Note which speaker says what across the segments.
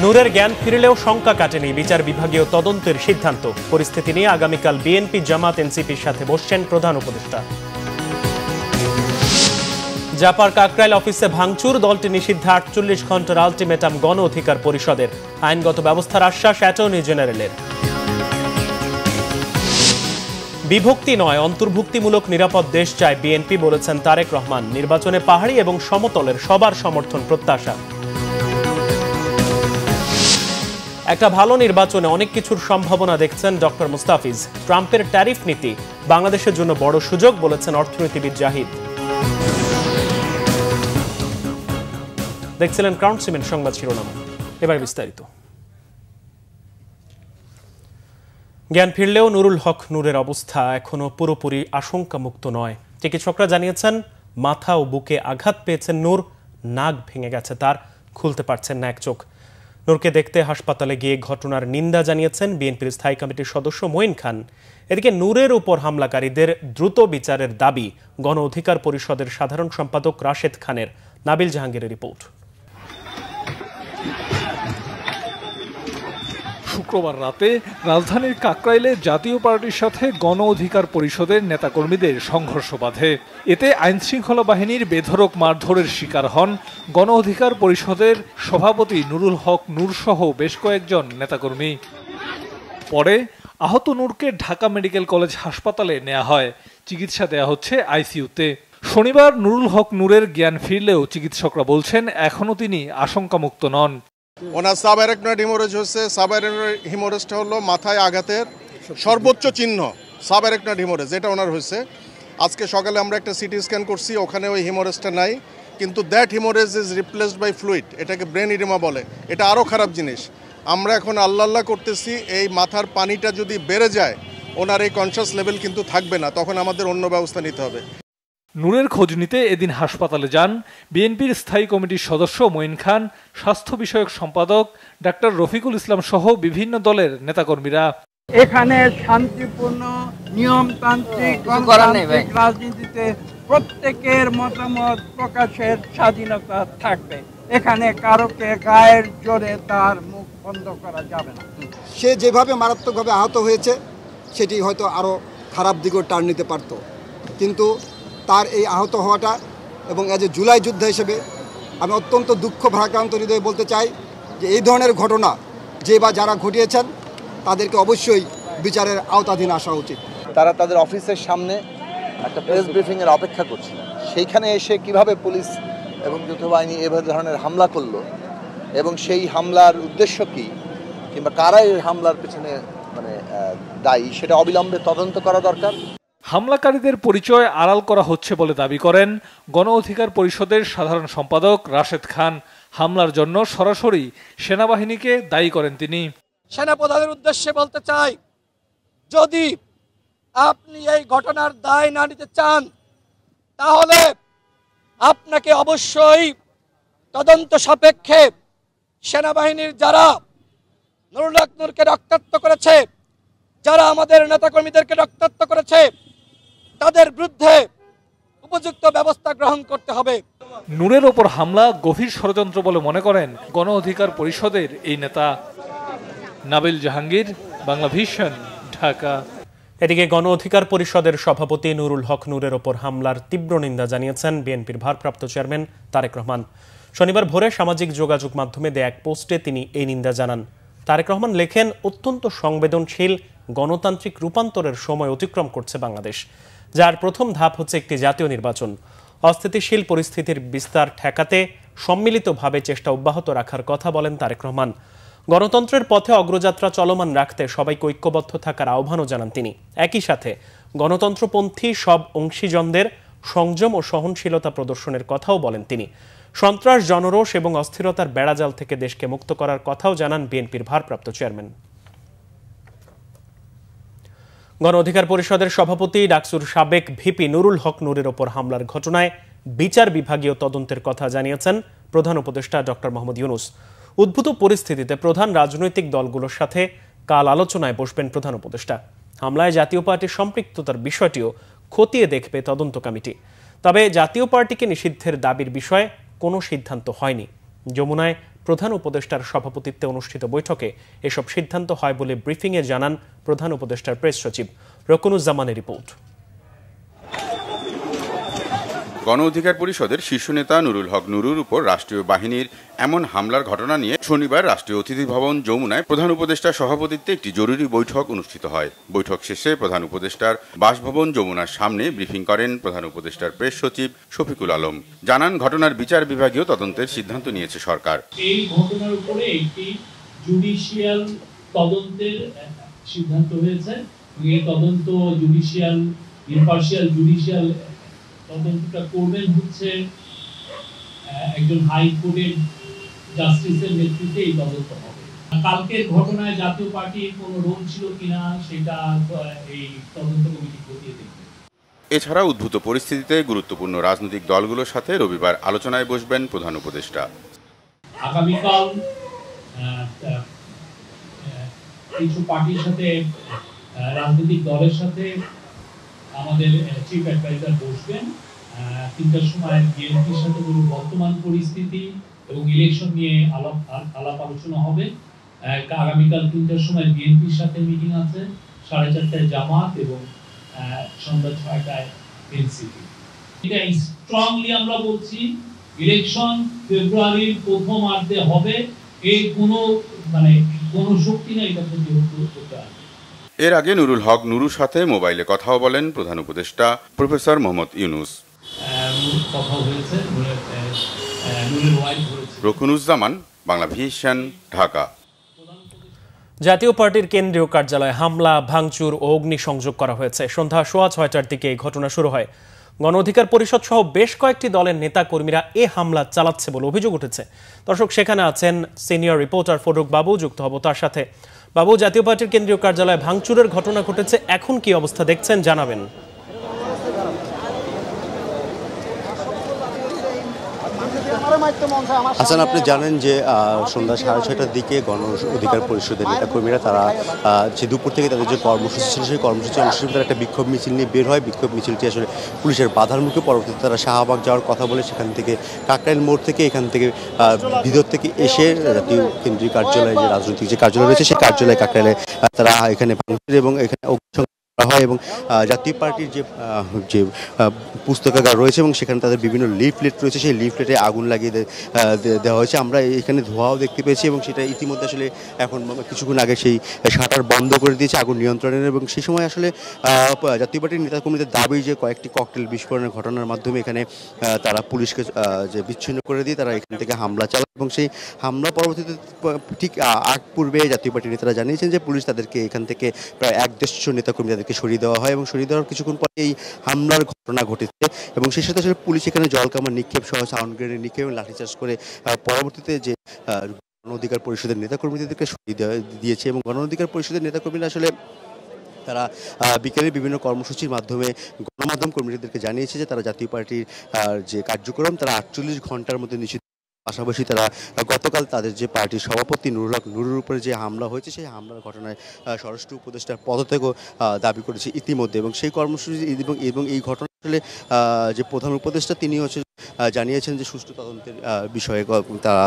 Speaker 1: নূরের জ্ঞান ফিরলেও শঙ্কা কাটেনি বিচার বিভাগীয় তদন্তের সিদ্ধান্ত। পরিস্থিতি নিয়ে আগামীকাল বিএনপি জামাত এনসিপির সাথে বসছেন প্রধান উপদেষ্টা। জাপার কাকরাইল অফিসে ভাঙচুর, দলটি নিষিদ্ধে 48 ঘন্টার আলটিমেটাম গণ অধিকার পরিষদের। আইনগত ব্যবস্থার আশ্বাস অ্যাটর্নি জেনারেলের। বিভক্তি নয়, অন্তর্ভুক্তিমূলক নিরাপদ দেশ চায় বিএনপি, বলেছেন তারেক রহমান। নির্বাচনে পাহাড়ি এবং সমতলের সবার সমর্থন প্রত্যাশা। একটা ভালো নির্বাচনে অনেক কিছুর সম্ভাবনা দেখছেন ডক্টর মুস্তাফিজ। ট্রাম্পের ট্যারিফ নীতি বাংলাদেশের জন্য বড় সুযোগ, বলেছেন অর্থনীতিবিদ জাহিদ। দেখছিলেন ক্রাউন সিমেন্ট সংবাদ শিরোনাম, এবার বিস্তারিত। জ্ঞান ফিরলেও নুরুল হক নূরের অবস্থা এখনো পুরোপুরি আশঙ্কামুক্ত নয়। চিকিৎসকরা জানিয়েছেন মাথা ও বুকে আঘাত পেয়েছেন নূর, নাক ভেঙে গেছে তার, খুলতে পারছেন না এক চোখ। নূরকে দেখতে হাসপাতালে গিয়ে ঘটনার নিন্দা জানিয়েছেন বিএনপির স্থায়ী কমিটির সদস্য মঈন খান। এদিকে নূরের উপর হামলাকারীদের দ্রুত বিচারের দাবি গণ অধিকার পরিষদের সাধারণ সম্পাদক রাশেদ খানের। নাবিল জাহাঙ্গীরের রিপোর্ট।
Speaker 2: শুক্রবার রাতে রাজধানীর কাকরাইলে জাতীয় পার্টির সাথে গণ অধিকার পরিষদের নেতাকর্মীদের সংঘর্ষ বাধে। এতে আইনশৃঙ্খলা বাহিনীর বেধড়ক মারধরের শিকার হন গণ অধিকার পরিষদের সভাপতি নুরুল হক নূর সহ বেশ কয়েকজন নেতাকর্মী। পরে আহত নূরকে ঢাকা মেডিকেল কলেজ হাসপাতালে নেওয়া হয়, চিকিৎসা দেওয়া হচ্ছে আইসিইউতে। শনিবার নুরুল হক নূরের জ্ঞান ফিরলেও চিকিৎসকরা বলছেন এখনও তিনি আশঙ্কামুক্ত নন।
Speaker 3: ওনার সাবঅ্যারাকনয়েড হিমোরেজ হচ্ছে। সাবঅ্যারাকনয়েড হিমোরেজটা হলো মাথায় আঘাতের সর্বোচ্চ চিহ্ন, সাবঅ্যারাকনয়েড হিমোরেজ, এটা ওনার হয়েছে। আজকে সকালে আমরা একটা সিটি স্ক্যান করছি, ওখানে ওই হিমোরেজটা নাই, কিন্তু that haemorrhage is replaced by fluid, এটাকে ব্রেন ইডেমা বলে। এটা আরও খারাপ জিনিস। আমরা এখন আল্লাহ করতেছি এই মাথার পানিটা যদি বেড়ে যায় ওনার এই কনশাস লেভেল কিন্তু থাকবে না, তখন আমাদের অন্য ব্যবস্থা নিতে হবে।
Speaker 2: নূরের খোঁজ নিতে এদিন হাসপাতালে যান বিএনপির স্থায়ী কমিটির সদস্য মঈন খান, স্বাস্থ্য বিষয়ক সম্পাদক ডাক্তার রফিকুল ইসলাম সহ বিভিন্ন দলের নেতাকর্মীরা।
Speaker 4: এখানে শান্তিপূর্ণ নিয়মতান্ত্রিক রাজনীতিতে প্রত্যেকের মতামত প্রকাশের স্বাধীনতা থাকবে। এখানে কারোকে গায়ের জোরে তার মুখ বন্ধ করা যাবে না।
Speaker 5: সে যেভাবে মারাত্মকভাবে আহত হয়েছে সেটি হয়তো আরও খারাপ দিকেও টার্ন নিতে পারত, কিন্তু তার এই আহত হওয়াটা এবং এজ এ জুলাই যোদ্ধা হিসেবে আমি অত্যন্ত দুঃখ ভারাক্রান্ত হৃদয়ে বলতে চাই যে এই ধরনের ঘটনা যে বা যারা ঘটিয়েছেন তাদেরকে অবশ্যই বিচারের আওতাধীন আসা উচিত।
Speaker 6: তারা তাদের অফিসের সামনে একটা প্রেস ব্রিফিংয়ের অপেক্ষা করছিল, সেইখানে এসে কিভাবে পুলিশ এবং যৌথবাহিনী এভাবে ধরনের হামলা করলো এবং সেই হামলার উদ্দেশ্য কী কিংবা কারা এই হামলার পেছনে দায়ী সেটা অবিলম্বে তদন্ত করা দরকার।
Speaker 2: হামলাকারীদের পরিচয় আড়াল করা হচ্ছে বলে দাবি করেন গণ অধিকার পরিষদের সাধারণ সম্পাদক রাশেদ খান। হামলার জন্য সরাসরি সেনাবাহিনীকে দায়ী করেন তিনি।
Speaker 7: সেনাপ্রধানের উদ্দেশ্যে বলতে চাই, যদি আপনি এই ঘটনার দায় না নিতে চান তাহলে আপনাকে অবশ্যই তদন্ত সাপেক্ষে সেনাবাহিনীর যারা নুরুল হক নূরকে রক্তাক্ত করেছে, যারা আমাদের নেতাকর্মীদেরকে রক্তাক্ত করেছে, তাদের বিরুদ্ধে উপযুক্ত ব্যবস্থা গ্রহণ করতে হবে।
Speaker 2: নূরের ওপর হামলা গভীর ষড়যন্ত্র বলে মনে করেন গণ অধিকার পরিষদের এই নেতা। নাবিল জাহাঙ্গীর, বাংলা ভিশন, ঢাকা।
Speaker 1: এদিকে গণ অধিকার পরিষদের সভাপতি নুরুল হক নূরের ওপর হামলার তীব্র নিন্দা জানিয়েছেন বিএনপির ভারপ্রাপ্ত চেয়ারম্যান তারেক রহমান। শনিবার ভোরে সামাজিক যোগাযোগ মাধ্যমে দেয়া এক পোস্টে তিনি এই নিন্দা জানান। তারেক রহমান লেখেন, অত্যন্ত সংবেদনশীল গণতান্ত্রিক রূপান্তরের সময় অতিক্রম করছে বাংলাদেশ, যার প্রথম ধাপ হচ্ছে একটি জাতীয় নির্বাচন। অস্থিতিশীল পরিস্থিতির বিস্তার ঠেকাতে সম্মিলিতভাবে চেষ্টা অব্যাহত রাখার কথা বলেন তারেক রহমান। গণতন্ত্রের পথে অগ্রযাত্রা চলমান রাখতে সবাইকে ঐক্যবদ্ধ থাকার আহ্বানও জানান তিনি। একই সাথে গণতন্ত্রপন্থী সব অংশীজনদের সংযম ও সহনশীলতা প্রদর্শনের কথাও বলেন তিনি। সন্ত্রাস, জনরোষ এবং অস্থিরতার বেড়াজাল থেকে দেশকে মুক্ত করার কথাও জানান বিএনপির ভারপ্রাপ্ত চেয়ারম্যান। গণ অধিকার পরিষদের সভাপতি ডাকসুর সাবেক ভিপি নুরুল হক নূরের ওপর হামলার ঘটনায় বিচার বিভাগীয় তদন্তের কথা জানিয়েছেন প্রধান উপদেষ্টা ডক্টর মোহাম্মদ ইউনূস। উদ্ভূত পরিস্থিতিতে প্রধান রাজনৈতিক দলগুলোর সাথে কাল আলোচনায় বসবেন প্রধান উপদেষ্টা। হামলায় জাতীয় পার্টির সম্পৃক্ততার বিষয়টিও খতিয়ে দেখবে তদন্ত কমিটি। তবে জাতীয় পার্টিকে নিষিদ্ধের দাবির বিষয়ে কোনো সিদ্ধান্ত হয়নি। যমুনায় প্রধান উপদেষ্টার সভাপতিত্বে অনুষ্ঠিত বৈঠকে এসব সিদ্ধান্ত হয় বলে ব্রিফিংয়ে জানান প্রধান উপদেষ্টার প্রেস সচিব। রকুনুজ্জামানের রিপোর্ট।
Speaker 8: গণ অধিকার পরিষদের শীর্ষ নেতা নুরুল হক নুরুর উপর রাষ্ট্রীয় বাহিনীর এমন হামলার ঘটনা নিয়ে শনিবার রাষ্ট্রীয় অতিথি ভবন যমুনায় প্রধান উপদেষ্টার সভাপতিত্বে একটি জরুরি বৈঠক অনুষ্ঠিত হয়। বৈঠক শেষে প্রধান উপদেষ্টার বাসভবন যমুনার সামনে ব্রিফিং করেন প্রধান উপদেষ্টার প্রেস সচিব শফিকুল আলম। জানান, ঘটনার বিচার বিভাগীয় তদন্তের সিদ্ধান্ত নিয়েছে সরকার।
Speaker 9: এই ঘটনার উপরে একটি জুডিশিয়াল তদন্তের সিদ্ধান্ত হয়েছে। এই তদন্ত ইম্পার্শিয়াল জুডিশিয়াল তদন্তটা করবেন হচ্ছে একজন হাইকোর্টের জাস্টিসের নেতৃত্বে এই তদন্ত হবে। কালকের ঘটনায় জাতীয় পার্টির কোনো রোল ছিল কিনা সেটা এই তদন্ত কমিটি খতিয়ে দেখবে।
Speaker 8: এছাড়া উদ্ভূত পরিস্থিতিতে গুরুত্বপূর্ণ রাজনৈতিক দলগুলোর সাথে রবিবার আলোচনায় বসবেন প্রধান উপদেষ্টা।
Speaker 9: আগামীকাল কিছু পার্টির সাথে, রাজনৈতিক দলের সাথে আমাদের চিফ অ্যাডভাইজার বসবেন। 3টার সময় বিএনপির সাথে বর্তমান পরিস্থিতি এবং ইলেকশন নিয়ে আলাপ আলোচনা হবে। আগামীকাল 3টার সময় বিএনপির সাথে মিটিং আছে, 4:30টায় জামাত এবং সন্ধ্যা 6টায় এনসিপি। এটা স্ট্রংলি আমরা বলছি, ইলেকশন ফেব্রুয়ারির প্রথমার্ধে হবে। এই কোনো শক্তি না এটা করতে হবে।
Speaker 8: এর আগে নুরুল হক নুরুর সাথে মোবাইলে কথাও বলেন প্রধান উপদেষ্টা প্রফেসর মোহাম্মদ ইউনুস। রকুনুজ্জামান, বাংলা ভিশন, ঢাকা।
Speaker 1: জাতীয় পার্টির কেন্দ্রীয় কার্যালয়ে হামলা, ভাঙচুর ও অগ্নিসংযোগ করা হয়েছে। সন্ধ্যা 6:15টার দিকে এই ঘটনা শুরু হয়। গণ অধিকার পরিষদ সহ বেশ কয়েকটি দলের নেতা কর্মীরা এ হামলা চালাচ্ছে বলে অভিযোগ উঠেছে। দর্শক, সেখানে আছেন সিনিয়র রিপোর্টার ফরুক বাবু, যুক্ত হব তার সাথে। বাবু, জাতীয় পার্টির কেন্দ্রীয় কার্যালয়ে ভাঙচুরের ঘটনা ঘটেছে, এখন কি অবস্থা দেখছেন জানাবেন।
Speaker 10: হাসান, আপনি জানেন যে সন্ধ্যা 6:30টার দিকে গণ অধিকার পরিষদের নেতাকর্মীরা তারা যে দুপুর থেকে তাদের যে কর্মসূচি ছিল সেই কর্মসূচি অনুষ্ঠিত তারা একটা বিক্ষোভ মিছিল নিয়ে বের হয়। বিক্ষোভ মিছিলটি আসলে পুলিশের বাধার মুখে পরবর্তীতে তারা শাহবাগ যাওয়ার কথা বলে সেখান থেকে কাকরাইল মোড় থেকে এখান থেকে ভিতর থেকে এসে জাতীয় কেন্দ্রীয় কার্যালয়ে যে রাজনৈতিক যে কার্যালয় রয়েছে সেই কার্যালয়ে কাকরাইলে তারা এখানে ভাঙচুর এবং এখানে হয় এবং জাতীয় পার্টির যে পুস্তকাগার রয়েছে এবং সেখানে তাদের বিভিন্ন লিফলেট রয়েছে, সেই লিফলেটে আগুন লাগিয়ে দেওয়া হয়েছে। আমরা এখানে ধোঁয়াও দেখতে পেয়েছি এবং সেটা ইতিমধ্যে আসলে এখন কিছুক্ষণ আগে সেই শাটার বন্ধ করে দিয়েছে আগুন নিয়ন্ত্রণের। এবং সেই সময় আসলে জাতীয় পার্টির নেতাকর্মীদের দাবি যে কয়েকটি ককটেল বিস্ফোরণের ঘটনার মাধ্যমে এখানে তারা পুলিশকে যে বিচ্ছিন্ন করে দিয়ে তারা এখান থেকে হামলা চালায় এবং সেই হামলা পরবর্তীতে ঠিক আগ পূর্বে জাতীয় পার্টির নেতারা জানিয়েছেন যে পুলিশ তাদেরকে এখান থেকে প্রায় 150 নেতাকর্মী তাদেরকে সরিয়ে দেওয়া হয় এবং সরিয়ে দেওয়ার কিছুক্ষণ পরে এই হামলার ঘটনা ঘটেছে এবং সেই সাথে আসলে পুলিশ এখানে জলকামান নিক্ষেপ সহ সাউন্ড গ্রেনেড নিক্ষেপ এবং লাঠিচার্জ করে পরবর্তীতে যে গণ অধিকার পরিষদের নেতাকর্মীদেরকে সরিয়ে দিয়েছে এবং গণ অধিকার পরিষদের নেতাকর্মীরা আসলে তারা বিকেলে বিভিন্ন কর্মসূচির মাধ্যমে গণমাধ্যম কর্মীদেরকে জানিয়েছে যে তারা জাতীয় পার্টির যে কার্যক্রম তারা 48 ঘন্টার মধ্যে নিশ্চিত। পাশাপাশি তারা গতকাল তাদের যে পার্টির সভাপতি নুরুল হক নুরুর উপরে যে হামলা হয়েছে সেই হামলার ঘটনায় স্বরাষ্ট্র উপদেষ্টার পদত্যাগও দাবি করেছে ইতিমধ্যে এবং সেই কর্মসূচি এবং এই ঘটনা আসলে যে প্রধান উপদেষ্টা তিনি হচ্ছে জানিয়েছেন যে সুষ্ঠু তদন্তের বিষয়ে তারা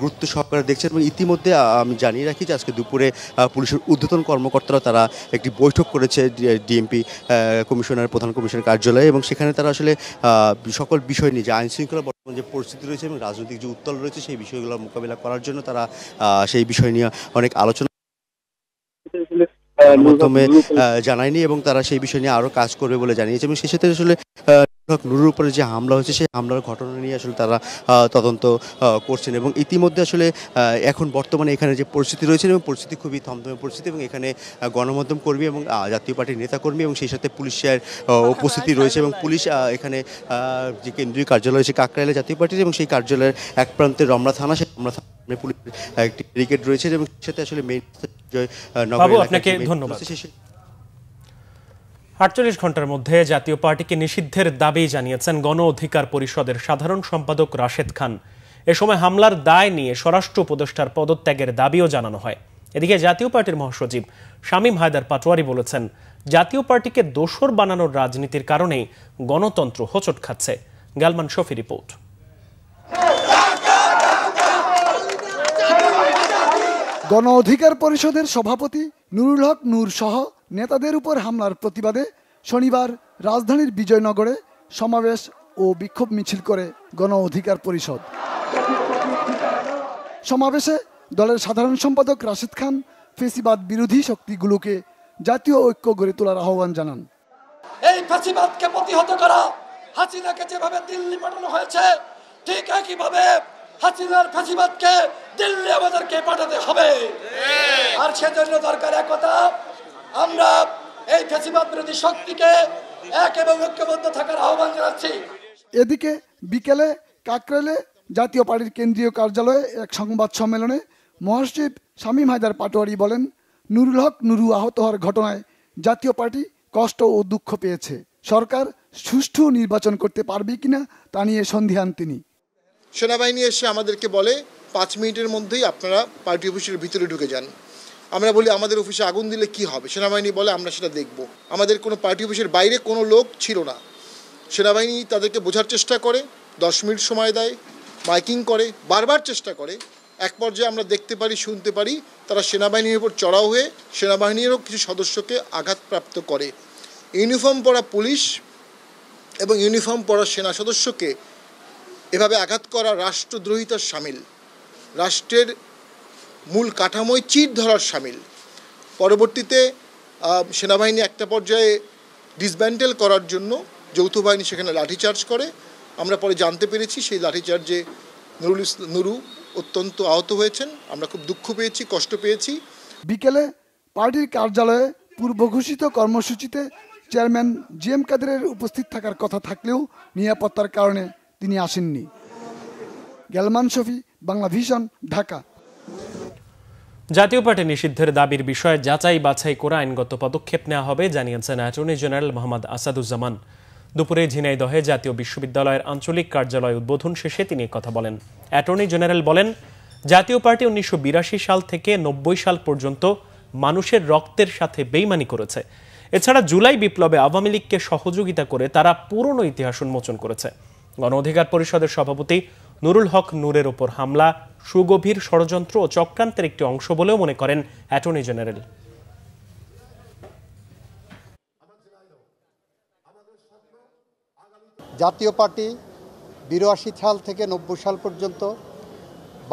Speaker 10: গুরুত্ব সহকারে দেখছেন এবং ইতিমধ্যে আমি জানিয়ে রাখি যে আজকে দুপুরে পুলিশের ঊর্ধ্বতন কর্মকর্তারা তারা একটি বৈঠক করেছে ডিএমপি কমিশনার প্রধান কমিশনার কার্যালয়ে এবং সেখানে তারা আসলে সকল বিষয় নিয়ে যে আইন শৃঙ্খলা বর্তমান যে পরিস্থিতি রয়েছে এবং রাজনৈতিক যে উত্তাল রয়েছে সেই বিষয়গুলো মোকাবিলা করার জন্য তারা সেই বিষয় নিয়ে অনেক আলোচনা মাধ্যমে জানায়নি এবং তারা সেই বিষয় নিয়ে আরও কাজ করবে বলে জানিয়েছে এবং সেই সাথে আসলে নুরুর উপরে যে হামলা হয়েছে সেই হামলার ঘটনা নিয়ে আসলে তারা তদন্ত করছেন এবং ইতিমধ্যে আসলে এখন বর্তমানে এখানে যে পরিস্থিতি রয়েছে এবং পরিস্থিতি খুবই থমথমে পরিস্থিতি এবং এখানে গণমাধ্যম কর্মী এবং জাতীয় পার্টির নেতাকর্মী এবং সেই সাথে পুলিশের উপস্থিতি রয়েছে এবং পুলিশ এখানে যে কেন্দ্রীয় কার্যালয় রয়েছে কাকরাইলে জাতীয় পার্টির এবং সেই কার্যালয়ের এক প্রান্তে রমনা থানা, সেই রমনা থানা পুলিশের একটি ব্রিগেড রয়েছে এবং সাথে আসলে মেইন
Speaker 1: আপনাকে ধন্যবাদ। 48 ঘন্টার মধ্যে জাতীয় পার্টিকে নিষিদ্ধের দাবি জানিয়েছেন গণ অধিকার পরিষদের সাধারণ সম্পাদক রাশেদ খান। এ সময় হামলার দায় নিয়ে স্বরাষ্ট্র উপদেষ্টার পদত্যাগের দাবিও জানানো হয়। এদিকে জাতীয় পার্টির মহাসচিব শামীম হায়দার পাটোয়ারি বলেছেন, জাতীয় পার্টিকে দোসর বানানোর রাজনীতির কারণেই গণতন্ত্র হোঁচট খাচ্ছে। গালমান শফি রিপোর্ট।
Speaker 11: গণ অধিকার পরিষদের সভাপতি নুরুল হক নূর সহ নেতাদের উপর হামলার প্রতিবাদে শনিবার রাজধানীর বিজয়নগরে সমাবেশ ও বিক্ষোভ মিছিল করে গণ অধিকার পরিষদ। সমাবেশে দলের সাধারণ সম্পাদক রাশিদ খান ফেসিবাদ বিরোধী শক্তিগুলোকে জাতীয় ঐক্য গড়ে তোলার আহ্বান জানান।
Speaker 7: এই ফেসিবাদকে প্রতিহত করা, হাসিনাকে যেভাবে দিল্লি পাঠানো হয়েছে ঠিক একইভাবে হাসিনার ফেসিবাদকে দিল্লি আমাদেরকে পাঠাতে হবে। আর সেজন্য দরকার একতা। আমরা এই ফেসিবাদ বিরোধী শক্তিকে এক এবং ঐক্যবদ্ধ থাকার আহ্বান জানাচ্ছি।
Speaker 11: এদিকে বিকেলে কাকরাইলে জাতীয় পার্টির কেন্দ্রীয় কার্যালয়ে এক সংবাদ সম্মেলনে মহাসচিব শামীম হায়দার পাটোয়ারি বলেন, নুরুল হক নুরু আহত হওয়ার ঘটনায় জাতীয় পার্টি কষ্ট ও দুঃখ পেয়েছে। সরকার সুষ্ঠু নির্বাচন করতে পারবে কিনা তা নিয়ে সন্দিহান তিনি।
Speaker 12: সেনাবাহিনী এসে আমাদেরকে বলে 5 মিনিটের মধ্যেই আপনারা পার্টি অফিসের ভিতরে ঢুকে যান। আমরা বলি আমাদের অফিসে আগুন দিলে কি হবে? সেনাবাহিনী বলে আমরা সেটা দেখব। আমাদের কোনো পার্টি অফিসের বাইরে কোনো লোক ছিল না। সেনাবাহিনী তাদেরকে বোঝার চেষ্টা করে, 10 মিনিট সময় দেয়, মাইকিং করে, বারবার চেষ্টা করে। এক পর্যায়ে আমরা দেখতে পারি, শুনতে পারি তারা সেনাবাহিনীর উপর চড়াও হয়ে সেনাবাহিনীরও কিছু সদস্যকে আঘাতপ্রাপ্ত করে। ইউনিফর্ম পরা পুলিশ এবং ইউনিফর্ম পরা সেনা সদস্যকে এভাবে আঘাত করা রাষ্ট্রদ্রোহিতার শামিল, রাষ্ট্রের মূল কাঠামোয় চির ধরার শামিল। পরবর্তীতে সেনাবাহিনী একটা পর্যায়ে ডিসব্যান্ডেল করার জন্য যৌথ বাহিনী সেখানে লাঠিচার্জ করে। আমরা পরে জানতে পেরেছি সেই লাঠিচার্জে নুরু অত্যন্ত আহত হয়েছেন। আমরা খুব দুঃখ পেয়েছি, কষ্ট পেয়েছি।
Speaker 11: বিকেলে পার্টির কার্যালয়ে পূর্ব ঘোষিত কর্মসূচিতে চেয়ারম্যান জিএম কাদেরের উপস্থিত থাকার কথা থাকলেও নিরাপত্তার কারণে তিনি আসেননি। গেলমান শফি, বাংলা ভিশন, ঢাকা।
Speaker 1: জাতীয় পার্টি নিষিদ্ধের দাবির বিষয়ে যাচাই বাছাই করে আইনগত পদক্ষেপ নেওয়া হবে জানিয়েছেন অ্যাটর্নি জেনারেল মোহাম্মদ আসাদুজ্জামান। দুপুরে ঝিনাইদহে জাতীয় বিশ্ববিদ্যালয়ের আঞ্চলিক কার্যালয় উদ্বোধন শেষে তিনি কথা বলেন। অ্যাটর্নি জেনারেল বলেন, জাতীয় পার্টি 1982 সাল থেকে 90 সাল পর্যন্ত মানুষের রক্তের সাথে বেইমানি করেছে। এছাড়া জুলাই বিপ্লবে আওয়ামী লীগকে সহযোগিতা করে তারা পুরনো ইতিহাস উন্মোচন করেছে। গণ অধিকার পরিষদের সভাপতি নুরুল হক নূরের ওপর হামলা সুগভীর ষড়যন্ত্র ও চক্রান্তের একটি অংশ বলেও মনে করেন অ্যাটর্নি জেনারেল।
Speaker 13: জাতীয় পার্টি 82 সাল থেকে 90 সাল পর্যন্ত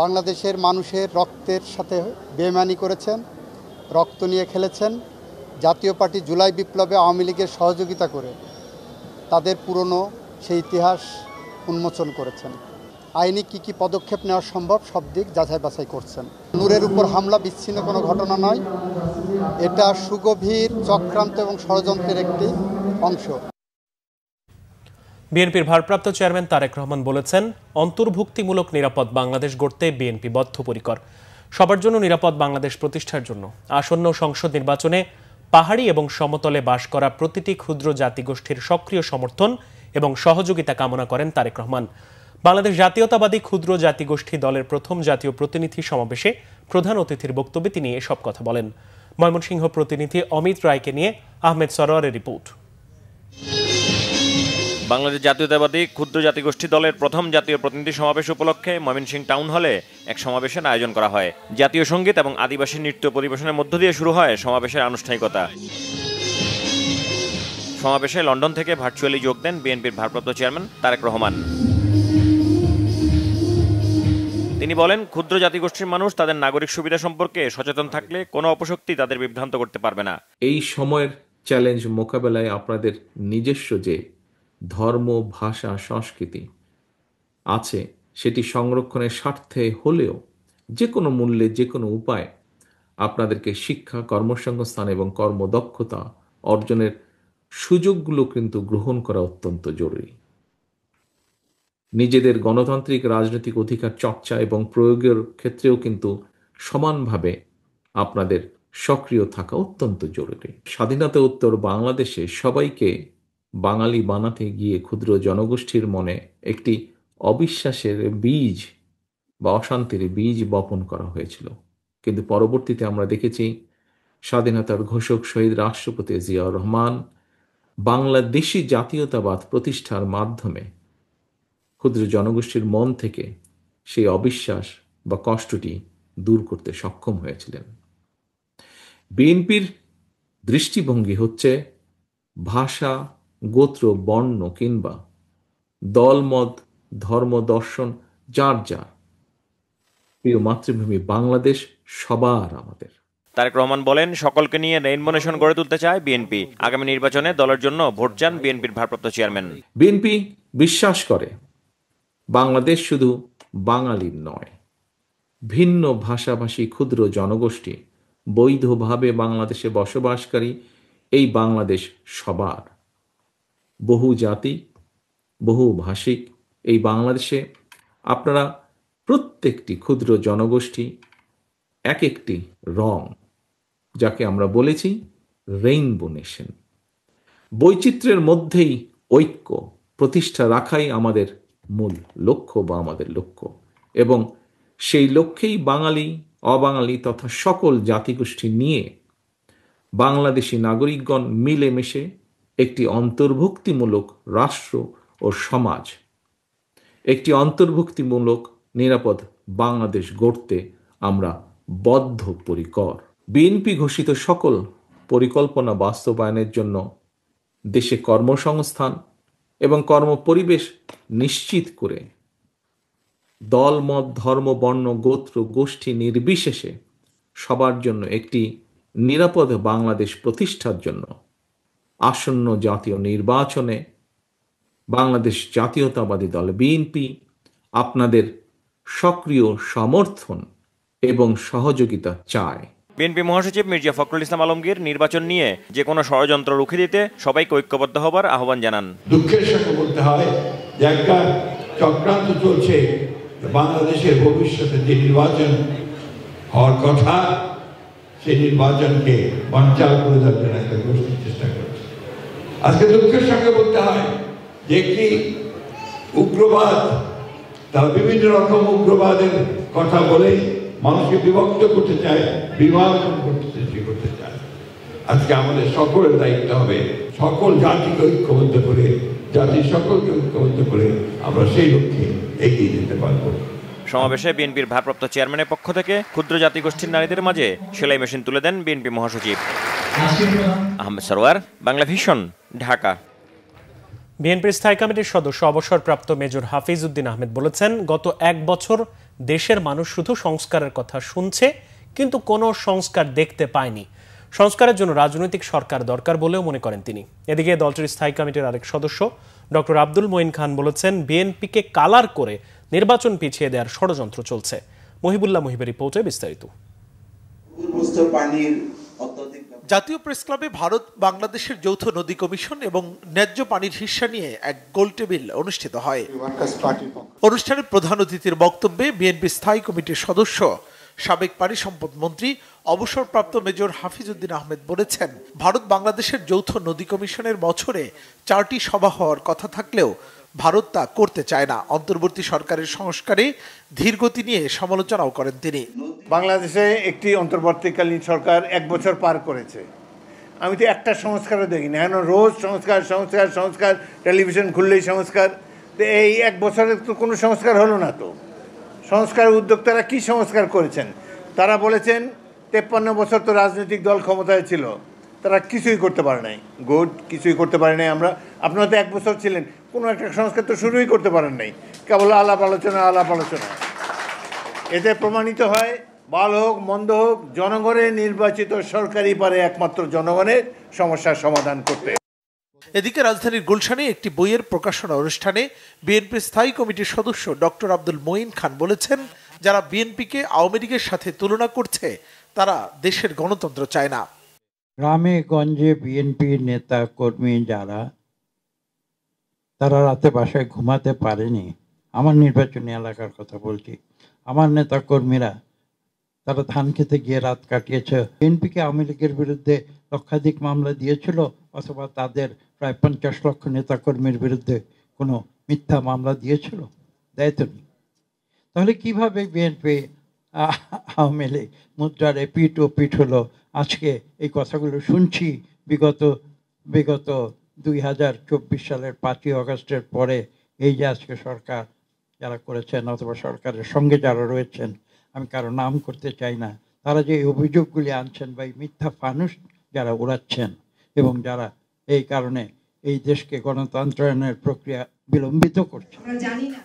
Speaker 13: বাংলাদেশের মানুষের রক্তের সাথে বেইমানি করেছেন, রক্ত নিয়ে খেলেছেন। জাতীয় পার্টি জুলাই বিপ্লবে আওয়ামী লীগের সহযোগিতা করে তাদের পুরনো সেই ইতিহাস উন্মোচন করেছেন। আইনি কী পদক্ষেপ নেওয়া সম্ভব সব দিক যাচাই বাছাই করছেন। নূরের উপর হামলা বিচ্ছিন্ন কোনো ঘটনা নয়, এটা সুগভীর চক্রান্ত এবং ষড়যন্ত্রের একটি অংশ।
Speaker 1: বিএনপির ভারপ্রাপ্ত চেয়ারম্যান তারেক রহমান বলেছেন, অন্তর্ভুক্তিমূলক নিরাপদ বাংলাদেশ গড়তে বিএনপি বদ্ধপরিকর। সবার জন্য নিরাপদ বাংলাদেশ প্রতিষ্ঠার জন্য আসন্ন সংসদ নির্বাচনে পাহাড়ি এবং সমতলে বাস করা প্রতিটি ক্ষুদ্র জাতিগোষ্ঠীর সক্রিয় সমর্থন এবং সহযোগিতা কামনা করেন তারেক রহমান। বাংলাদেশ জাতীয়তাবাদী ক্ষুদ্র জাতিগোষ্ঠী দলের প্রথম জাতীয় প্রতিনিধি সমাবেশে প্রধান অতিথির বক্তব্যে তিনি এসব কথা বলেন। ময়মনসিংহ প্রতিনিধি অমিত রায়কে নিয়ে আহমেদ সরোয়ারের রিপোর্ট।
Speaker 14: বাংলাদেশ জাতীয়তাবাদী ক্ষুদ্র জাতিগোষ্ঠী দলের প্রথম জাতীয় প্রতিনিধি সমাবেশ উপলক্ষে ময়মনসিংহ টাউন হলে এক সমাবেশের আয়োজন করা হয়। জাতীয় সঙ্গীত এবং আদিবাসী নৃত্য পরিবেশনের মধ্য দিয়ে শুরু হয় সমাবেশের আনুষ্ঠানিকতা। সমাবেশে লন্ডন থেকে ভার্চুয়ালি যোগ দেন বিএনপির ভারপ্রাপ্ত চেয়ারম্যান তারেক রহমান। তিনি বলেন, ক্ষুদ্র জাতিগোষ্ঠীর মানুষ তাদের নাগরিক সুবিধা সম্পর্কে সচেতন থাকলে কোনো অপশক্তি তাদের বিভ্রান্ত করতে পারবে না।
Speaker 15: এই সময়ের চ্যালেঞ্জ মোকাবেলায় আপনাদের নিজস্ব যে ধর্ম, ভাষা, সংস্কৃতি আছে সেটি সংরক্ষণের স্বার্থে হলেও যে কোনো মূল্যে, যে কোনো উপায় আপনাদেরকে শিক্ষা, কর্মসংস্থান এবং কর্মদক্ষতা অর্জনের সুযোগগুলো কিন্তু গ্রহণ করা অত্যন্ত জরুরি। নিজেদের গণতান্ত্রিক রাজনৈতিক অধিকার চর্চা এবং প্রয়োগের ক্ষেত্রেও কিন্তু সমানভাবে আপনাদের সক্রিয় থাকা অত্যন্ত জরুরি। স্বাধীনতা উত্তর বাংলাদেশে সবাইকে বাঙালি বানাতে গিয়ে ক্ষুদ্র জনগোষ্ঠীর মনে একটি অবিশ্বাসের বীজ বা অশান্তির বীজ বপন করা হয়েছিল। কিন্তু পরবর্তীতে আমরা দেখেছি স্বাধীনতার ঘোষক শহীদ রাষ্ট্রপতি জিয়াউর রহমান বাংলাদেশি জাতীয়তাবাদ প্রতিষ্ঠার মাধ্যমে ক্ষুদ্র জনগোষ্ঠীর মন থেকে সেই অবিশ্বাস বা কষ্টটি দূর করতে সক্ষম হয়েছিলেন। বিএনপির দৃষ্টিভঙ্গি হচ্ছে ভাষা, গোত্র, বর্ণ কিংবা দলমত, ধর্ম, দর্শন যার যার, প্রিয় মাতৃভূমি বাংলাদেশ সবার আমাদের।
Speaker 14: তারেক রহমান বলেন, সকলকে নিয়ে রেইনবো নেশন গড়ে তুলতে চায় বিএনপি। আগামী নির্বাচনে দলের জন্য ভোট চান বিএনপির ভারপ্রাপ্ত চেয়ারম্যান।
Speaker 15: বিএনপি বিশ্বাস করে বাংলাদেশ শুধু বাঙালির নয়, ভিন্ন ভাষাভাষী ক্ষুদ্র জনগোষ্ঠী বৈধভাবে বাংলাদেশে বসবাসকারী এই বাংলাদেশ সবার। বহু জাতি, বহু ভাষিক এই বাংলাদেশে আপনারা প্রত্যেকটি ক্ষুদ্র জনগোষ্ঠী এক একটি রং, যাকে আমরা বলেছি রেইনবো নেশন। বৈচিত্র্যের মধ্যেই ঐক্য প্রতিষ্ঠা রাখাই আমাদের মূল লক্ষ্য বা আমাদের লক্ষ্য, এবং সেই লক্ষ্যেই বাঙালি, অবাঙালি তথা সকল জাতিগোষ্ঠী নিয়ে বাংলাদেশি নাগরিকগণ মিলেমিশে একটি অন্তর্ভুক্তিমূলক রাষ্ট্র ও সমাজ, একটি অন্তর্ভুক্তিমূলক নিরাপদ বাংলাদেশ গড়তে আমরা বদ্ধপরিকর। বিএনপি ঘোষিত সকল পরিকল্পনা বাস্তবায়নের জন্য দেশে কর্মসংস্থান এবং কর্মপরিবেশ নিশ্চিত করে দল, মত, ধর্ম, বর্ণ, গোত্র, গোষ্ঠী নির্বিশেষে সবার জন্য একটি নিরাপদ বাংলাদেশ প্রতিষ্ঠার জন্য আসন্ন জাতীয় নির্বাচনে বাংলাদেশ জাতীয়তাবাদী দল বিএনপি আপনাদের সক্রিয় সমর্থন এবং সহযোগিতা চায়।
Speaker 14: বিএনপি মহাসচিব মির্জা ফখরুল ইসলাম আলমগীর নির্বাচন নিয়ে যে কোনো ষড়যন্ত্র রুখে দিতে সবাইকে ঐক্যবদ্ধ হবার আহ্বান জানান।
Speaker 16: দুঃখের সাথে বলতে হয় যে একটা চক্রান্ত চলছে বাংলাদেশের ভবিষ্যতে যে নির্বাচন হওয়ার কথা, সেই নির্বাচনকে বানচাল করে দেওয়ার জন্য একটা গোষ্ঠীর চেষ্টা করছে। আজকে দুঃখের সঙ্গে বলতে হয় যে একটি উগ্রবাদ, তারা বিভিন্ন রকম উগ্রবাদের কথা বলে মানুষকে বিভক্ত করতে চায়, বিভাজন করতে চায়। আজকে আমাদের সকলের দায়িত্ব হবে সকল জাতিকে ঐক্যবদ্ধ করে, জাতির সকলকে ঐক্যবদ্ধ করে আমরা সেই লক্ষ্যে এগিয়ে যেতে পারবো।
Speaker 14: সমাবেশে বিএনপির ভারপ্রাপ্ত চেয়ারম্যানের পক্ষ থেকে ক্ষুদ্র জাতিগোষ্ঠীর নারীদের মাঝে সেলাই মেশিন তুলে দেন বিএনপি মহাসচিব। আহমেদ সরওয়ার, বাংলা ভিশন, ঢাকা।
Speaker 1: বিএনপির স্থায়ী কমিটির সদস্য অবসরপ্রাপ্ত মেজর হাফিজ উদ্দিন আহমেদ বলেছেন, গত 1 বছর দেশের মানুষ শুধু সংস্কারের কথা শুনছে, কিন্তু কোনো সংস্কার দেখতে পায়নি। সংস্কারের জন্য রাজনৈতিক সরকার দরকার বলেও মনে করেন তিনি। এদিকে দলটির স্থায়ী কমিটির আরেক সদস্য ডক্টর আব্দুল মঈন খান বলেছেন, বিএনপিকে কালার করে নির্বাচন পিছিয়ে দেওয়ার ষড়যন্ত্র চলছে। মহিবুল্লাহ মুহিবের রিপোর্টে বিস্তারিত।
Speaker 17: জাতীয় প্রেস ক্লাবে ভারত বাংলাদেশের যৌথ নদী কমিশন এবং ন্যায্য পানির হিস্সা নিয়ে এক গোলটেবিল অনুষ্ঠিত হয়। অনুষ্ঠানে প্রধান অতিথির বক্তব্যে বিএনপি স্থায়ী কমিটির সদস্য সাবেক পানি সম্পদ মন্ত্রী অবসরপ্রাপ্ত মেজর হাফিজ উদ্দিন আহমেদ বলেছেন, ভারত বাংলাদেশের যৌথ নদী কমিশনের বছরে 4টি সভা হওয়ার কথা থাকলেও ভারত তা করতে চায় না। অন্তর্বর্তী সরকারের সংস্কারে ধীরগতি নিয়ে সমালোচনাও করেন তিনি।
Speaker 18: বাংলাদেশে একটি অন্তর্বর্তীকালীন সরকার 1 বছর পার করেছে, আমি তো একটা সংস্কারও দেখিনি। এখন রোজ সংস্কার সংস্কার সংস্কার, টেলিভিশন খুললেই সংস্কার। তো এই 1 বছরের তো কোনো সংস্কার হলো না। তো সংস্কার উদ্যোক্তারা কি সংস্কার করেছেন? তারা বলেছেন 53 বছর তো রাজনৈতিক দল ক্ষমতায় ছিল, তারা কিছুই করতে পারে নাই। গুড, কিছুই করতে পারে নাই। আপনারা তো 1 বছর ছিলেন, কোনো একটা সংস্কার তো শুরুই করতে পারেন নাই, কেবল আলাপ আলোচনা আলাপ আলোচনা। এতে প্রমাণিত হয়, ভালো হোক মন্দ হোক, জনগণের নির্বাচিত সরকারই পারে একমাত্র জনগণের সমস্যার সমাধান করতে।
Speaker 17: এদিকে রাজধানীর গুলশানে একটি বইয়ের প্রকাশনা অনুষ্ঠানে বিএনপির স্থায়ী কমিটির সদস্য ডক্টর আব্দুল মঈন খান বলেছেন, যারা বিএনপিকে আওয়ামী লীগের সাথে তুলনা করছে তারা দেশের গণতন্ত্র চায় না।
Speaker 19: গ্রামে গঞ্জে বিএনপির নেতা কর্মী যারা, তারা রাতে বাসায় ঘুমাতে পারেনি। আমার নির্বাচনী এলাকার কথা বলছি, আমার নেতা কর্মীরা তারা ধান খেতে গিয়ে রাত কাটিয়েছে। বিএনপিকে আওয়ামী লীগের বিরুদ্ধে লক্ষাধিক মামলা দিয়েছিল, অথবা তাদের প্রায় 50 লক্ষ নেতাকর্মীর বিরুদ্ধে কোনো মিথ্যা মামলা দিয়েছিল? দেয়তো নি। তাহলে কিভাবে বিএনপি আওয়ামী লীগ মুদ্রার পিঠ ও পিঠ হলো? আজকে এই কথাগুলো শুনছি বিগত 2024 সালের 5ই আগস্টের পরে, এই যে আজকে সরকার যারা করেছেন অথবা সরকারের সঙ্গে যারা রয়েছেন, আমি কারো নাম করতে চাই না, তারা যে অভিযোগগুলি আনছেন বা মিথ্যা ফানুস যারা উড়াচ্ছেন এবং যারা এই কারণে এই দেশকে গণতন্ত্রায়নের প্রক্রিয়া বিলম্বিত করছে।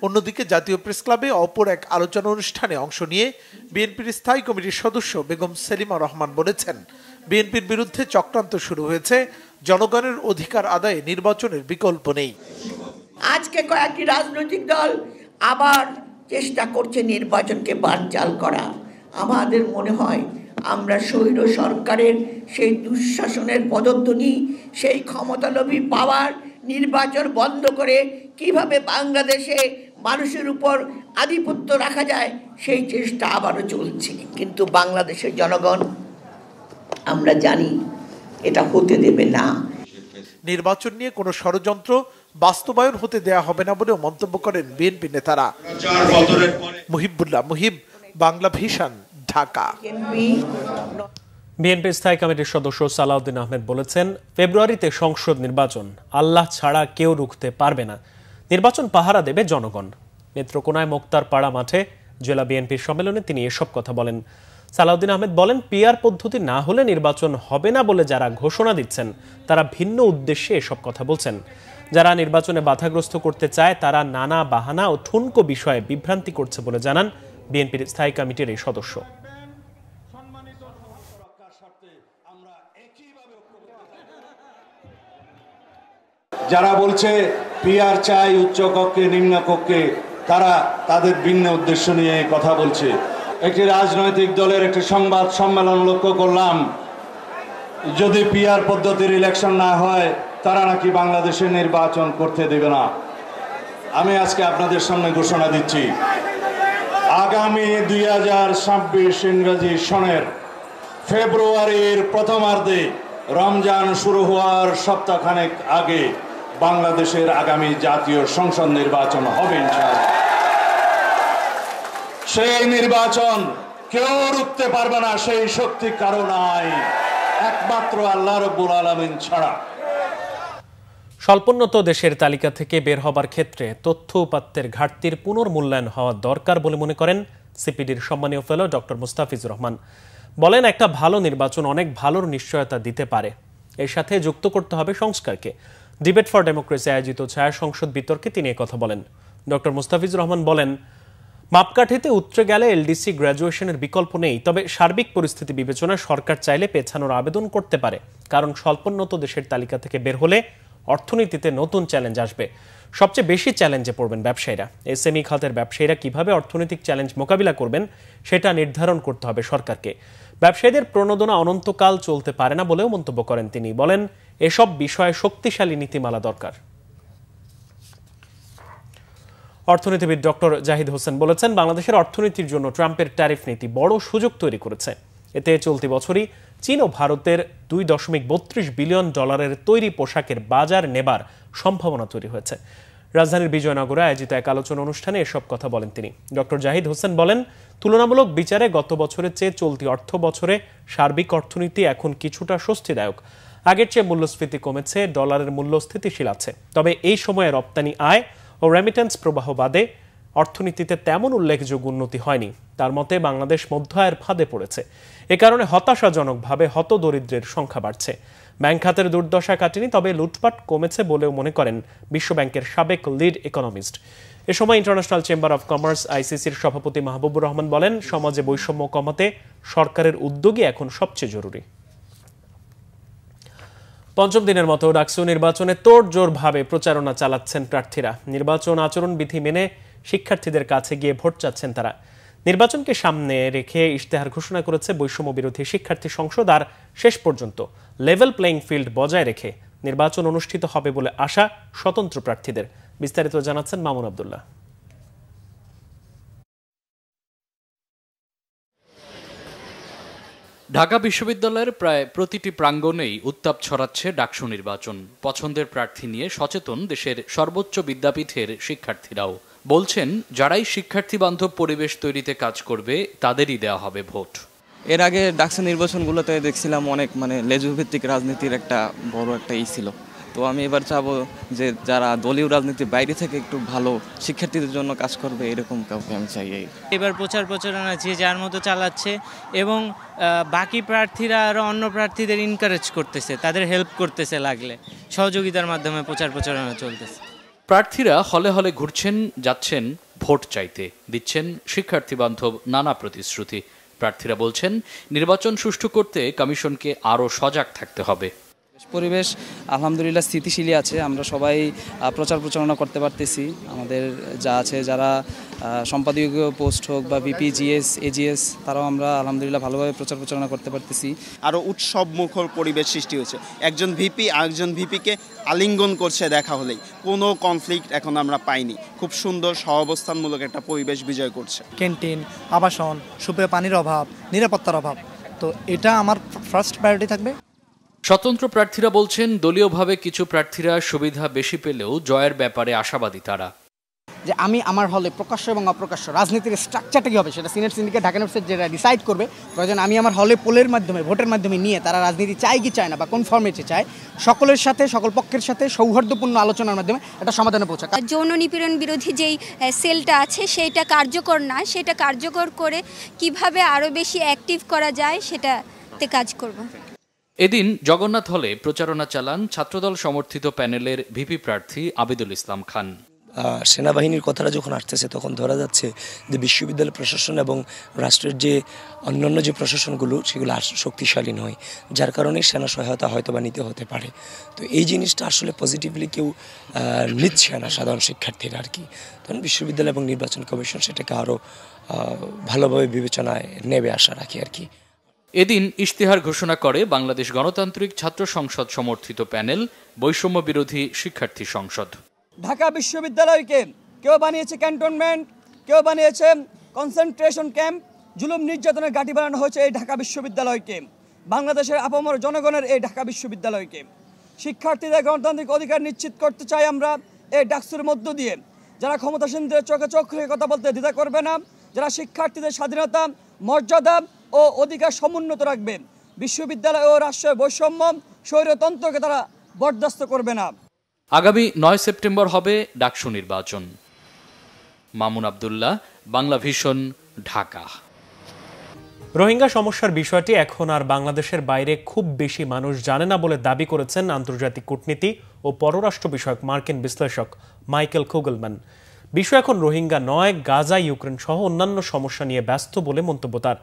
Speaker 17: অন্যদিকে জাতীয় প্রেস ক্লাবে অপর এক আলোচনা অনুষ্ঠানে অংশ নিয়ে বিএনপির স্থায়ী কমিটির সদস্য বেগম সেলিমা রহমান বলেছেন, বিএনপির বিরুদ্ধে চক্রান্ত শুরু হয়েছে, জনগণের অধিকার আদায়ে নির্বাচনের বিকল্প নেই।
Speaker 20: আজকে কয়েকটি রাজনৈতিক দল আবার চেষ্টা করছে নির্বাচনকে বানচাল করা। আমাদের মনে হয় আমরা স্বৈর সরকারের সেই দুঃশাসনের পদধ্বনি, সেই ক্ষমতালোভী পাওয়ার, নির্বাচন বন্ধ করে কিভাবে বাংলাদেশে মানুষের উপর আধিপত্য রাখা যায় সেই চেষ্টা আবারও চলছে। কিন্তু বাংলাদেশের জনগণ আমরা জানি এটা হতে দেবে না।
Speaker 17: নির্বাচন নিয়ে কোনো ষড়যন্ত্র বাস্তবায়ন হতে দেয়া হবে না বলেও মন্তব্য করেন বিএনপি নেতারা। মুহিবুল্লাহ মুহিব, বাংলা ভিশন, ঢাকা।
Speaker 1: বিএনপি স্থায়ী কমিটির সদস্য সালাউদ্দিন আহমেদ বলেছেন, ফেব্রুয়ারিতে সংসদ নির্বাচন, আল্লাহ ছাড়া কেউ রুখতে পারবে না। নির্বাচন পাহারা দেবে জনগণ। নেত্রকোনায় মোক্তারপাড়া মাঠে জেলা বিএনপির সম্মেলনে তিনি এসব কথা বলেন। সালাউদ্দিন আহমেদ বলেন, পিআর পদ্ধতি না হলে নির্বাচন হবে না বলে যারা ঘোষণা দিচ্ছেন তারা ভিন্ন উদ্দেশ্যে এসব কথা বলছেন। যারা নির্বাচনে বাধাগ্রস্ত করতে চায় তারা নানা বাহানা ও ঠুনকো বিষয়ে বিভ্রান্তি করছে বলে জানান বিএনপির স্থায়ী কমিটির এই সদস্য।
Speaker 21: যারা বলছে পিআর চাই উচ্চ কক্ষে নিম্ন কক্ষে, তারা তাদের ভিন্ন উদ্দেশ্য নিয়ে কথা বলছে। একটি রাজনৈতিক দলের একটি সংবাদ সম্মেলন লক্ষ্য করলাম, যদি পিআর পদ্ধতির ইলেকশন না হয় তারা নাকি বাংলাদেশে নির্বাচন করতে দেবে না। আমি আজকে আপনাদের সামনে ঘোষণা দিচ্ছি, আগামী 2026 ইংরেজি সনের ফেব্রুয়ারির প্রথমার্ধে রমজান শুরু হওয়ার সপ্তাহখানেক আগে বাংলাদেশের আগামী জাতীয় সংসদ নির্বাচন হবে ইনশাআল্লাহ। সেই নির্বাচন কেউ রুখতে পারবে না, সেই শক্তি কারো নাই, একমাত্র আল্লাহ রাব্বুল আলামিন ছাড়া।
Speaker 1: স্বল্পোন্নত দেশের তালিকা থেকে বের হবার ক্ষেত্রে তথ্য উপাত্তের ঘাটতির পুনর্মূল্যায়ন হওয়া দরকার বলে মনে করেন সিপিডির সম্মানীয় ফেলো ডক্টর মুস্তাফিজুর রহমান। বলেন, একটা ভালো নির্বাচন অনেক ভালোর নিশ্চয়তা দিতে পারে, এর সাথে যুক্ত করতে হবে সংস্কারকে। ডিবেট ফর ডেমোক্রেসি আয়োজিত ছায়া সংসদ বিতর্কে তিনি কথা বলেন। ডক্টর মুস্তাফিজুর রহমান বলেন, মাপকাঠিতে উতরে গেলে এলডিসি গ্র্যাজুয়েশনের বিকল্প নেই, তবে সার্বিক পরিস্থিতি বিবেচনায় সরকার চাইলে পেছানোর আবেদন করতে পারে, কারণ স্বল্পোন্নত দেশের তালিকা থেকে বের হলে অর্থনীতিতে নতুন চ্যালেঞ্জ আসবে। সবচেয়ে বেশি চ্যালেঞ্জে পড়বেন ব্যবসায়ীরা। এসএমই খাতের ব্যবসায়ীরা কিভাবে অর্থনৈতিক চ্যালেঞ্জ মোকাবিলা করবেন সেটা নির্ধারণ করতে হবে সরকারকে। ব্যবসায়ীদের প্রণোদনা অনন্তকাল চলতে পারে না বলেও মন্তব্য করেন তিনি। বলেন, এসব বিষয়ে শক্তিশালী নীতিমালা দরকার। অর্থনীতিবিদ ডক্টর জাহিদ হোসেন বলেছেন, বাংলাদেশের অর্থনীতির জন্য ট্রাম্পের ট্যারিফ নীতি বড় সুযোগ তৈরি করেছে। এতে চলতি বছরই চীন ও ভারতের $2.32 বিলিয়ন তৈরি পোশাকের বাজার নেবার সম্ভাবনা তৈরি হয়েছে। রাজধানীর বিজয়নগরে আয়োজিত এক আলোচনা অনুষ্ঠানে এসব কথা বলেন তিনি। ডক্টর জাহিদ হোসেন বলেন, তুলনামূলক বিচারে গত বছরের চেয়ে চলতি অর্থ বছরে সার্বিক অর্থনীতি এখন কিছুটা স্বস্তিদায়ক। আগের চেয়ে মূল্যস্ফীতি কমেছে, ডলারের মূল্য স্থিতিশীল আছে। তবে এই সময়ে রপ্তানি আয় ও রেমিটেন্স প্রবাহ বাদে অর্থনীতিতে তেমন উল্লেখযোগ্য উন্নতি হয়নি। তার মতে বাংলাদেশ মধ্য আয়ের ফাঁদে পড়েছে। এ কারণে হতাশাজনকভাবে হতদরিদ্রের সংখ্যা বাড়ছে। ব্যাংক খাতের দুর্দশা কাটেনি, তবে লুটপাট কমেছে বলেও মনে করেন বিশ্বব্যাংকের সাবেক লিড ইকোনমিস্ট। এ সময় ইন্টারন্যাশনাল চেম্বার অব কমার্স আইসিসির সভাপতি মাহবুবুর রহমান বলেন, সমাজে বৈষম্য কমাতে সরকারের উদ্যোগই এখন সবচেয়ে জরুরি। পঞ্চম দিনের মতো ডাকসু নির্বাচনে তোড়জোড়ভাবে প্রচারণা চালাচ্ছেন প্রার্থীরা। নির্বাচন আচরণবিধি মেনে শিক্ষার্থীদের কাছে গিয়ে ভোট চাচ্ছেন তারা। নির্বাচনকে সামনে রেখে ইশতেহার ঘোষণা করেছে বৈষম্য বিরোধী শিক্ষার্থী সংসদ। আর শেষ পর্যন্ত লেভেল প্লেইং ফিল্ড বজায় রেখে নির্বাচন অনুষ্ঠিত হবে বলে আশা স্বতন্ত্র প্রার্থীদের। বিস্তারিত জানাচ্ছেন মামুন আব্দুল্লাহ।
Speaker 22: ঢাকা বিশ্ববিদ্যালয়ের প্রায় প্রতিটি প্রাঙ্গণেই উত্তাপ ছড়াচ্ছে ডাকসু নির্বাচন। পছন্দের প্রার্থী নিয়ে সচেতন দেশের সর্বোচ্চ বিদ্যাপীঠের শিক্ষার্থীরাও বলছেন, যারাই শিক্ষার্থী বান্ধব পরিবেশ তৈরিতে কাজ করবে তাদেরই দেওয়া হবে ভোট।
Speaker 23: এর আগে ডাকসু নির্বাচনগুলোতে দেখছিলাম অনেক লেজুভিত্তিক রাজনীতির একটা বড় একটা ছিল।
Speaker 3: তো আমি এবার চাবো যে যারা দলীয় রাজনীতির বাইরে থেকে একটু ভালো শিক্ষার্থীদের জন্য কাজ করবে এরকম কাউকে আমি চাই।
Speaker 4: এবার প্রচারণা যে যার মতো চালাচ্ছে এবং বাকি প্রার্থীরা আরও অন্য প্রার্থীদের এনকারেজ করতেছে, তাদের হেল্প করতেছে, লাগলে সহযোগিতার মাধ্যমে প্রচারণা চলতেছে।
Speaker 22: প্রার্থীরা হলে হলে ঘুরছেন, যাচ্ছেন ভোট চাইতে, দিচ্ছেন শিক্ষার্থী বান্ধব নানা প্রতিশ্রুতি। প্রার্থীরা বলছেন নির্বাচন সুষ্ঠু করতে কমিশনকে আরও সজাগ থাকতে হবে।
Speaker 3: পরিবেশ আলহামদুলিল্লাহ স্থিতিশীলই আছে, আমরা সবাই প্রচারণা করতে পারতেছি। আমাদের যা আছে যারা সম্পাদকীয় পোস্ট হোক বা ভিপি, জিএস, এজিএস, তারাও আমরা আলহামদুলিল্লাহ ভালোভাবে প্রচারণা করতে পারতেছি।
Speaker 23: আরও উৎসব মুখর পরিবেশ সৃষ্টি হচ্ছে, একজন ভিপি আরেকজন ভিপিকে আলিঙ্গন করছে দেখা হলেই, কোনো কনফ্লিক্ট এখন আমরা পাইনি। খুব সুন্দর সহাবস্থানমূলক একটা পরিবেশ বিজয় করছে।
Speaker 24: ক্যান্টিন, আবাসন, সুপেয় পানির অভাব, নিরাপত্তার অভাব, তো এটা আমার ফার্স্ট প্রায়োরিটি থাকবে।
Speaker 22: স্বতন্ত্র প্রার্থীরা বলছেন দলীয়ভাবে কিছু প্রার্থীরা সুবিধা বেশি পেলেও জয়ের ব্যাপারে আশাবাদী তারা।
Speaker 25: যে আমি আমার হলে প্রকাশ্য এবং অপ্রকাশ্য রাজনীতির স্ট্রাকচারটা কী হবে সেটা সিনিয়র সিন্ডিকেট ঢাকা ইউনিভার্সিটি যেটা ডিসাইড করবে। প্রয়োজন আমি আমার হলে পোলের মাধ্যমে, ভোটের মাধ্যমে নিয়ে তারা রাজনীতি চায় কি চায় না বা কোন ফর্মেটে চায়, সকলের সাথে, সকল পক্ষের সাথে সৌহার্দ্যপূর্ণ আলোচনার মাধ্যমে একটা সমাধানে পৌঁছা।
Speaker 26: যৌন নিপীড়ন বিরোধী যেই সেলটা আছে সেইটা কার্যকর না, সেটা কার্যকর করে কিভাবে আরও বেশি অ্যাক্টিভ করা যায় সেটাতে কাজ করব।
Speaker 22: এদিন জগন্নাথ হলে প্রচারণা চালান ছাত্রদল সমর্থিত প্যানেলের ভিপি প্রার্থী আবিদুল ইসলাম খান।
Speaker 27: সেনাবাহিনীর কথাটা যখন আসতেছে তখন ধরা যাচ্ছে যে বিশ্ববিদ্যালয় প্রশাসন এবং রাষ্ট্রের যে অন্যান্য যে প্রশাসনগুলো সেগুলো শক্তিশালী নয়, যার কারণে সেনা সহায়তা হয়তো বা নিতে হতে পারে। তো এই জিনিসটা আসলে পজিটিভলি কেউ নিচ্ছে না সাধারণ শিক্ষার্থীরা আর কি। তখন বিশ্ববিদ্যালয় এবং নির্বাচন কমিশন সেটাকে আরও ভালোভাবে বিবেচনায় নেবে আশা রাখি আর কি।
Speaker 22: এদিন ইশতেহার ঘোষণা করে বাংলাদেশ গণতান্ত্রিক ছাত্র সংসদ সমর্থিত প্যানেল বৈষম্য বিরোধী শিক্ষার্থী সংসদ।
Speaker 25: ঢাকা বিশ্ববিদ্যালয়কে কেউ বানিয়েছে ক্যান্টনমেন্ট, কেউ বানিয়েছে কনসেন্ট্রেশন ক্যাম্প, জুলুম নির্যাতনের ঘাঁটি বানানো হয়েছে এই ঢাকা বিশ্ববিদ্যালয়কে, বাংলাদেশের আপামর জনগণের এই ঢাকা বিশ্ববিদ্যালয়কে। শিক্ষার্থীদের গণতান্ত্রিক অধিকার নিশ্চিত করতে চাই আমরা এই ডাকসুর মধ্য দিয়ে। যারা ক্ষমতাসীনদের চোখে চোখ রেখে কথা বলতে দ্বিধা করবে না, যারা শিক্ষার্থীদের স্বাধীনতা, মর্যাদা ও অধিকার সমুন্নত রাখবে, বিশ্ববিদ্যালয় ও রাষ্ট্রের বৈষম্য, স্বৈরতন্ত্রকে তারা বরদাস্ত করবে না।
Speaker 22: আগামী 9 সেপ্টেম্বর হবে ডাকসু নির্বাচন। মামুন আব্দুল্লাহ, বাংলা ভিশন, ঢাকা।
Speaker 1: রোহিঙ্গা সমস্যার বিষয়টি এখন আর বাংলাদেশের বাইরে খুব বেশি মানুষ জানে না বলে দাবি করেছেন আন্তর্জাতিক কূটনীতি ও পররাষ্ট্র বিষয়ক মার্কিন বিশ্লেষক মাইকেল কুগলম্যান। বিষয় এখন রোহিঙ্গা নয়, গাজা, ইউক্রেন সহ অন্যান্য সমস্যা নিয়ে ব্যস্ত বলে মন্তব্য তার।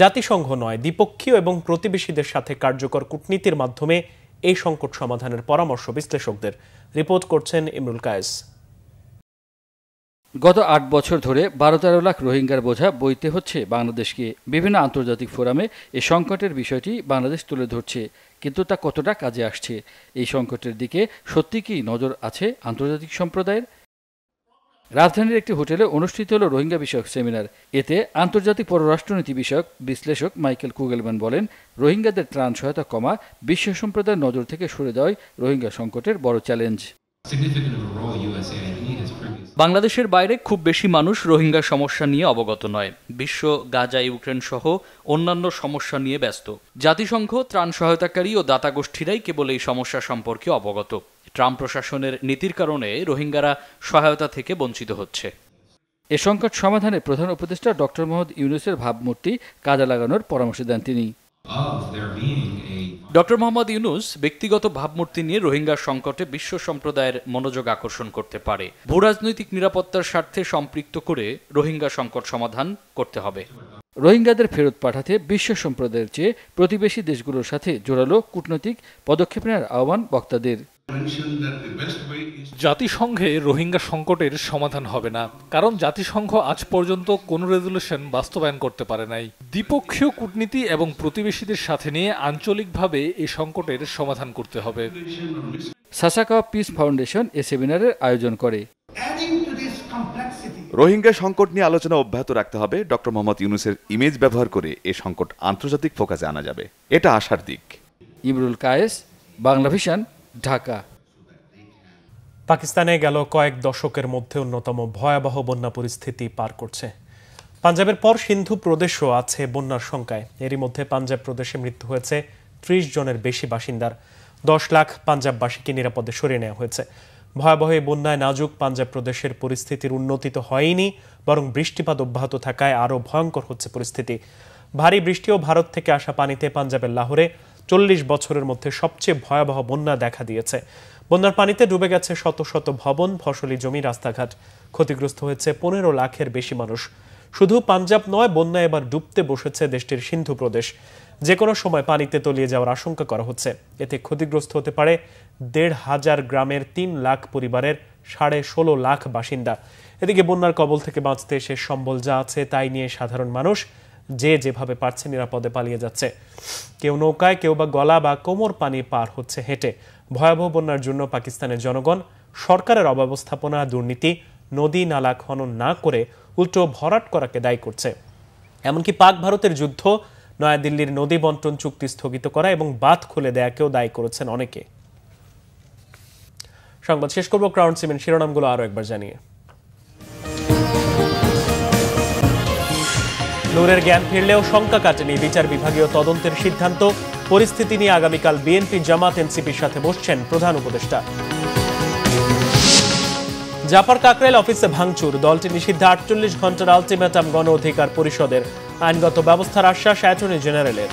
Speaker 1: জাতিসংঘ নয়, দ্বিপক্ষীয় এবং প্রতিবেশীদের সাথে কার্যকর কূটনীতির মাধ্যমে এই সংকট সমাধানের পরামর্শ বিশ্লেষকদের। রিপোর্ট করছেন ইমরুল কায়েস।
Speaker 28: গত ৮ বছর ধরে ১২-১৩ লাখ রোহিঙ্গার বোঝা বইতে হচ্ছে বাংলাদেশকে। বিভিন্ন আন্তর্জাতিক ফোরামে এই সংকটের বিষয়টি বাংলাদেশ তুলে ধরছে, কিন্তু তা কতটা কাজে আসছে? এই সংকটের দিকে সত্যি কি নজর আছে আন্তর্জাতিক সম্প্রদায়ের? রাজধানীর একটি হোটেলে অনুষ্ঠিত হল রোহিঙ্গা বিষয়ক সেমিনার। এতে আন্তর্জাতিক পররাষ্ট্রনীতি বিষয়ক বিশ্লেষক মাইকেল কুগলম্যান বলেন, রোহিঙ্গাদের ত্রাণ সহায়তা কমা বিশ্ব সম্প্রদায়ের নজর থেকে সরে দেওয়াই রোহিঙ্গা সংকটের বড় চ্যালেঞ্জ।
Speaker 22: বাংলাদেশের বাইরে খুব বেশি মানুষ রোহিঙ্গা সমস্যা নিয়ে অবগত নয়। বিশ্ব গাজা, ইউক্রেন সহ অন্যান্য সমস্যা নিয়ে ব্যস্ত। জাতিসংঘ, ত্রাণ সহায়তাকারী ও দাতা গোষ্ঠীরাই কেবল এই সমস্যা সম্পর্কে অবগত। ট্রাম্প প্রশাসনের নীতির কারণে রোহিঙ্গারা সহায়তা থেকে বঞ্চিত হচ্ছে।
Speaker 28: এ সংকট সমাধানে প্রধান উপদেষ্টা ডক্টর মোহাম্মদ ইউনূসের ভাবমূর্তি কাজে লাগানোর পরামর্শ দেন তিনি।
Speaker 22: ডক্টর মোহাম্মদ ইউনূস ব্যক্তিগত ভাবমূর্তি নিয়ে রোহিঙ্গা সংকটে বিশ্ব সম্প্রদায়ের মনোযোগ আকর্ষণ করতে পারে। ভূরাজনৈতিক নিরাপত্তার স্বার্থে সম্পৃক্ত করে রোহিঙ্গা সংকট সমাধান করতে হবে।
Speaker 28: রোহিঙ্গাদের ফেরত পাঠাতে বিশ্ব সম্প্রদায়ের চেয়ে প্রতিবেশী দেশগুলোর সাথে জোরালো কূটনৈতিক পদক্ষেপ নেওয়ার আহ্বান বক্তাদের।
Speaker 2: জাতিসংঘে রোহিঙ্গা সংকটের সমাধান হবে না, কারণ জাতিসংঘ আজ পর্যন্ত কোনো রেজুলেশন বাস্তবায়ন করতে পারে নাই। দ্বিপক্ষীয় কূটনীতি এবং প্রতিবেশীদের সাথে নিয়ে আঞ্চলিকভাবে এই সংকটের সমাধান করতে হবে।
Speaker 28: সাসাকা পিস ফাউন্ডেশন এ সেমিনারের আয়োজন করে।
Speaker 29: রোহিঙ্গা সংকট নিয়ে আলোচনা অব্যাহত রাখতে হবে। ডক্টর মোহাম্মদ ইউনূসের ইমেজ ব্যবহার করে এ সংকট আন্তর্জাতিক ফোকাসে আনা যাবে, এটা আশার দিক।
Speaker 28: ইমরুল কায়েস, বাংলা ভিশন, ঢাকা।
Speaker 1: পাকিস্তানে গেল কয়েক দশকের মধ্যে অন্যতম ভয়াবহ বন্যা পরিস্থিতি পার করছে। পাঞ্জাবের পর সিন্ধু প্রদেশও আছে বন্যার শঙ্কায়। এরই মধ্যে পাঞ্জাব প্রদেশে মৃত্যু হয়েছে ৩০ জনের বেশি বাসিন্দার। 10 লাখ পাঞ্জাববাসীকে নিরাপদে সরিয়ে নেওয়া হয়েছে। ভয়াবহ বন্যায় নাজুক পাঞ্জাব প্রদেশের পরিস্থিতির উন্নতি তো হয়নি, বরং বৃষ্টিপাত অব্যাহত থাকায় আরও ভয়ঙ্কর হচ্ছে পরিস্থিতি। ভারী বৃষ্টি ও ভারত থেকে আসা পানিতে পাঞ্জাবের লাহোরে 40 বছরের মধ্যে সবচেয়ে ভয়াবহ বন্যা দেখা দিয়েছে। বন্যার পানিতে ডুবে গেছে শত শত ভবন, ফসলি জমি, রাস্তাঘাট। ক্ষতিগ্রস্ত হয়েছে 15 লাখের বেশি মানুষ। শুধু পাঞ্জাব নয়, বন্যা এবার ডুবতে বসেছে দেশটির সিন্ধু প্রদেশ। যে কোনো সময় পানিতে তলিয়ে যাওয়ার আশঙ্কা করা হচ্ছে। এতে ক্ষতিগ্রস্ত হতে পারে 1,500 গ্রামের 3 লাখ পরিবারের 16.5 লাখ বাসিন্দা। এদিকে বন্যার কবল থেকে বাঁচতে শেষ সম্বল যা আছে তাই নিয়ে সাধারণ মানুষ যে যেভাবে পারছে নিরাপদে পালিয়ে যাচ্ছে। কেউ নৌকায়, কেউ বা গলা বা কোমর পানি পার হচ্ছে হেঁটে। ভয়াবহ বন্যার জন্য পাকিস্তানের জনগণ সরকারের অব্যবস্থাপনা, দুর্নীতি, নদী নালা খনন না করে উল্টো ভরাট করাকে দায়ী করছে। এমনকি পাক ভারতের যুদ্ধ, নয়াদিল্লির নদী বন্টন চুক্তি স্থগিত করা এবং বাঁধ খুলে দেয়াকেও দায়ী করেছেন অনেকে। সংবাদ শেষ করব ক্রাউন সিমেন্ট শিরোনামগুলো আরো একবার জানিয়ে। নূরের জ্ঞান ফিরলেও শঙ্কা কাটেনি, বিচার বিভাগীয় তদন্তের সিদ্ধান্ত। পরিস্থিতি নিয়ে আগামীকাল বিএনপি, জামাত, এনসিপির সাথে বসছেন প্রধান উপদেষ্টা। জাপার কাকরাইল অফিসে ভাঙচুর, দলটি নিষিদ্ধ 48 ঘন্টার আলটিমেটাম গণ অধিকার পরিষদের। আইনগত ব্যবস্থার আশ্বাস অ্যাটর্নি জেনারেলের।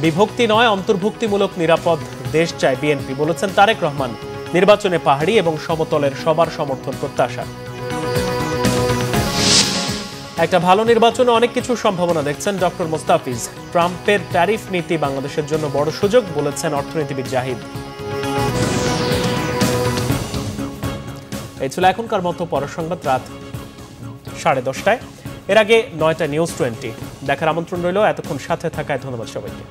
Speaker 1: বিভক্তি নয়, অন্তর্ভুক্তিমূলক নিরাপদ দেশ চায় বিএনপি, বলেছেন তারেক রহমান। নির্বাচনে পাহাড়ি এবং সমতলের সবার সমর্থন প্রত্যাশা। একটা ভালো নির্বাচনে অনেক কিছু সম্ভাবনা দেখছেন ডক্টর মোস্তাফিজ। ট্রাম্পের ট্যারিফ নীতি বাংলাদেশের জন্য বড় সুযোগ, বলেছেন অর্থনীতিবিদ জাহিদ। এই ছিল এখনকার মতো পরের সংবাদ রাত 10:30টায়। এর আগে 9টা নিউজ 20 দেখার আমন্ত্রণ রইল। এতক্ষণ সাথে থাকায় ধন্যবাদ সবাইকে।